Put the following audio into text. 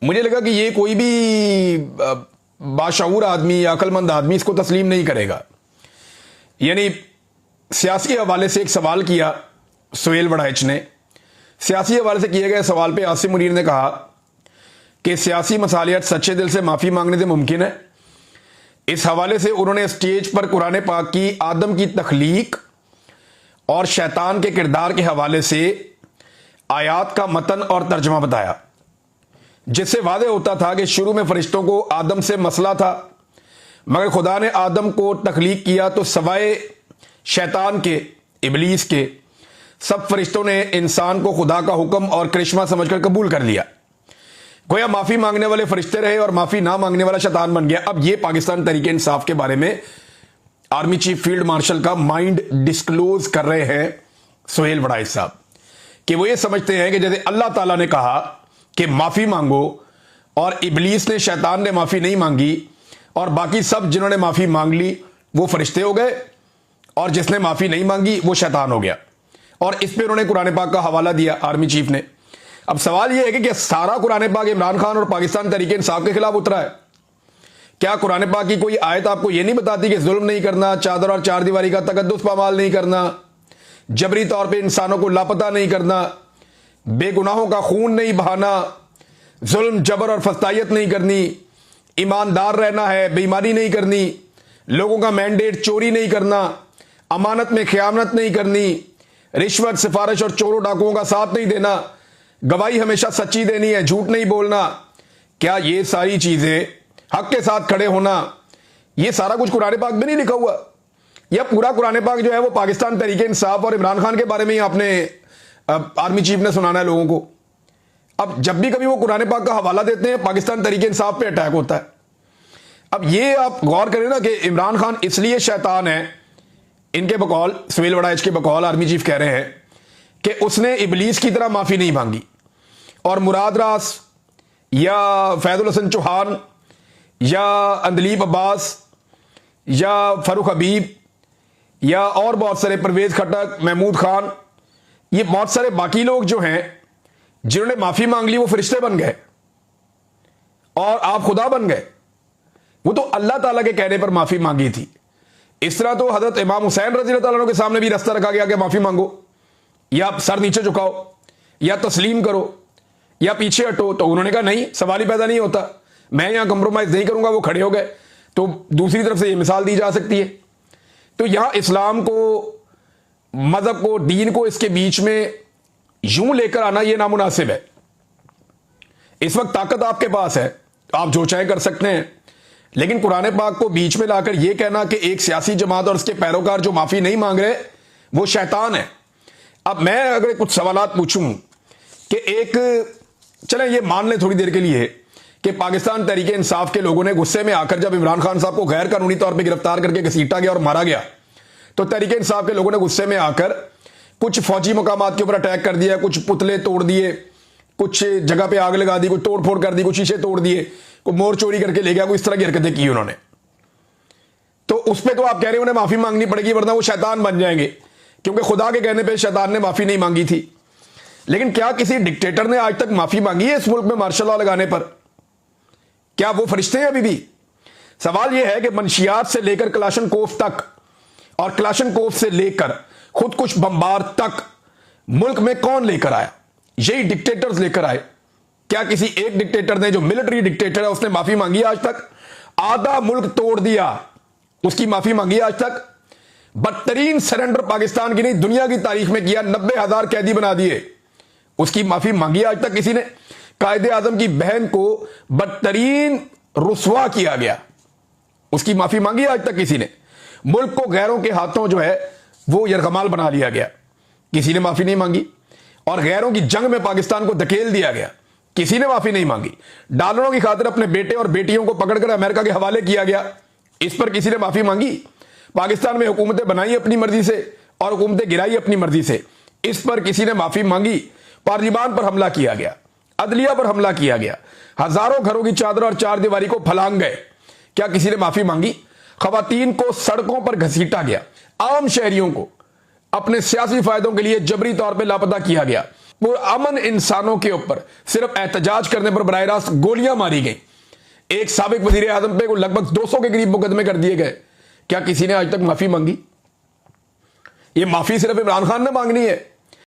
मुझे लगा कि ये कोई भी बाशऊर आदमी या अक्लमंद आदमी इसको तस्लीम नहीं करेगा। यानी सियासी हवाले से एक सवाल किया सुहेल वड़ाइच ने। सियासी हवाले से किए गए सवाल पे आसिम मुनीर ने कहा कि सियासी मसालियत सच्चे दिल से माफ़ी मांगने से मुमकिन है। इस हवाले से उन्होंने स्टेज पर कुरान पाक की आदम की तख्लीक और शैतान के किरदार के हवाले से आयात का मतन और तर्जमा बताया, जिससे वादे होता था कि शुरू में फरिश्तों को आदम से मसला था, मगर खुदा ने आदम को तख्लीक किया तो सवाए शैतान के, इबलीस के, सब फरिश्तों ने इंसान को खुदा का हुक्म और करिश्मा समझकर कबूल कर लिया। गोया माफ़ी मांगने वाले फरिश्ते रहे और माफ़ी ना मांगने वाला शैतान बन गया। अब ये पाकिस्तान तहरीक इंसाफ के बारे में आर्मी चीफ फील्ड मार्शल का माइंड डिस्क्लोज कर रहे हैं सुहेल वड़ाइच साहब, कि वो ये समझते हैं कि जैसे अल्लाह ताला ने कहा कि माफ़ी मांगो और इबलीस ने, शैतान ने माफ़ी नहीं मांगी और बाकी सब जिन्होंने माफ़ी मांग ली वो फरिश्ते हो गए और जिसने माफ़ी नहीं मांगी वो शैतान हो गया। और इस पर उन्होंने कुरान पाक का हवाला दिया आर्मी चीफ ने। अब सवाल यह है कि क्या सारा कुरान पाक इमरान खान और पाकिस्तान तहरीक इंसाफ के खिलाफ उतरा है? क्या कुरान पाक की कोई आयत आपको यह नहीं बताती कि जुल्म नहीं करना, चादर और चार दीवारी का तकद्दुस पामाल नहीं करना, जबरी तौर पे इंसानों को लापता नहीं करना, बेगुनाहों का खून नहीं बहाना, जुल्म जबर और फस्तायत नहीं करनी, ईमानदार रहना है, बेईमानी नहीं करनी, लोगों का मैंडेट चोरी नहीं करना, अमानत में खयानत नहीं करनी, रिश्वत, सिफारिश और चोरों डाकुओं का साथ नहीं देना, गवाही हमेशा सच्ची देनी है, झूठ नहीं बोलना। क्या ये सारी चीजें, हक के साथ खड़े होना, ये सारा कुछ कुरान पाक में नहीं लिखा हुआ? या पूरा कुरान पाक जो है वो पाकिस्तान तहरीक इंसाफ और इमरान खान के बारे में ही आपने आर्मी चीफ ने सुनाना है लोगों को? अब जब भी कभी वो कुरान पाक का हवाला देते हैं पाकिस्तान तहरीक इंसाफ पे अटैक होता है। अब ये आप गौर करें ना कि इमरान खान इसलिए शैतान है, इनके बकौल, सुहेल वड़ाइच के बकौल आर्मी चीफ कह रहे हैं कि उसने इबलीस की तरह माफी नहीं मांगी और मुराद रास या फैजुल हसन चौहान या अंदलीब अब्बास या फरूख हबीब या और बहुत सारे, परवेज खटक, महमूद खान, ये बहुत सारे बाकी लोग जो हैं जिन्होंने माफी मांग ली वो फरिश्ते बन गए और आप खुदा बन गए। वो तो अल्लाह ताला के कहने पर माफी मांगी थी। इस तरह तो हजरत इमाम हुसैन रज़ी अल्लाह ताला के सामने भी रास्ता रखा गया कि माफी मांगो, या सर नीचे झुकाओ, या तस्लीम करो, या पीछे हटो। तो उन्होंने कहा नहीं, सवाल ही पैदा नहीं होता, मैं यहां कंप्रोमाइज नहीं करूंगा। वो खड़े हो गए। तो दूसरी तरफ से यह मिसाल दी जा सकती है। तो यहां इस्लाम को, मजहब को, दीन को इसके बीच में यूं लेकर आना यह नामुनासिब है। इस वक्त ताकत आपके पास है, आप जो चाहे कर सकते हैं, लेकिन कुरान पाक को बीच में लाकर यह कहना कि एक सियासी जमात और उसके पैरोकार जो माफी नहीं मांग रहे वो शैतान है। अब मैं अगर कुछ सवालात पूछूं कि एक, चलें ये मान लें थोड़ी देर के लिए कि पाकिस्तान तहरीक इंसाफ के लोगों ने गुस्से में आकर जब इमरान खान साहब को गैर कानूनी तौर पे गिरफ्तार करके घसीटा गया और मारा गया, तो तहरीक इंसाफ के लोगों ने गुस्से में आकर कुछ फौजी मकामात के ऊपर अटैक कर दिया, कुछ पुतले तोड़ दिए, कुछ जगह पे आग लगा दी, कुछ तोड़ फोड़ कर दी, कुछ शीशे तोड़ दिए, कोई मोर चोरी करके ले गया, कोई इस तरह की हरकतें की उन्होंने। तो उस पर तो आप कह रहे हैं उन्हें माफी मांगनी पड़ेगी वरना वो शैतान बन जाएंगे, क्योंकि खुदा के कहने पर शैतान ने माफी नहीं मांगी थी। लेकिन क्या किसी डिक्टेटर ने आज तक माफी मांगी है इस मुल्क में मार्शल लॉ लगाने पर? क्या वो फरिश्ते हैं अभी भी? सवाल यह है कि मंशियात से लेकर कलाशनकोफ तक और कलाशनकोफ से लेकर खुद कुछ बम्बार तक मुल्क में कौन लेकर आया? यही डिक्टेटर्स लेकर आए। क्या किसी एक डिक्टेटर ने, जो मिलिट्री डिक्टेटर है, उसने माफी मांगी आज तक? आधा मुल्क तोड़ दिया, उसकी माफी मांगी आज तक? बदतरीन सरेंडर पाकिस्तान की नहीं दुनिया की तारीख में किया, 90,000 कैदी बना दिए, उसकी माफी मांगी आज तक किसी ने? कायदे आजम की बहन को बदतरीन रुसवा किया गया, उसकी माफी मांगी आज तक किसी ने? मुल्क को गैरों के हाथों जो है वो यरगमाल बना लिया गया, किसी ने माफी नहीं मांगी। और गैरों की जंग में पाकिस्तान को धकेल दिया गया, किसी ने माफी नहीं मांगी। डॉलरों की खातिर अपने बेटे और बेटियों को पकड़कर अमेरिका के हवाले किया गया, इस पर किसी ने माफी मांगी? पाकिस्तान में हुकूमतें बनाई अपनी मर्जी से और हुकूमतें गिराई अपनी मर्जी से, इस पर किसी ने माफी मांगी? पार्लियामान पर हमला किया गया, अदलिया पर हमला किया गया, हजारों घरों की चादर और चार दीवारी को फलांग गए, क्या किसी ने माफी मांगी? खवातीन को सड़कों पर घसीटा गया, आम शहरियों को अपने सियासी फायदों के लिए जबरी तौर पर लापता किया गया, पुरअमन इंसानों के ऊपर सिर्फ एहतजाज करने पर बराह रास्त गोलियां मारी गई। एक साबिक वजीर आजम पे लगभग 200 के करीब मुकदमे कर दिए गए। क्या किसी ने आज तक माफी मांगी? ये माफी सिर्फ इमरान खान ने मांगनी है?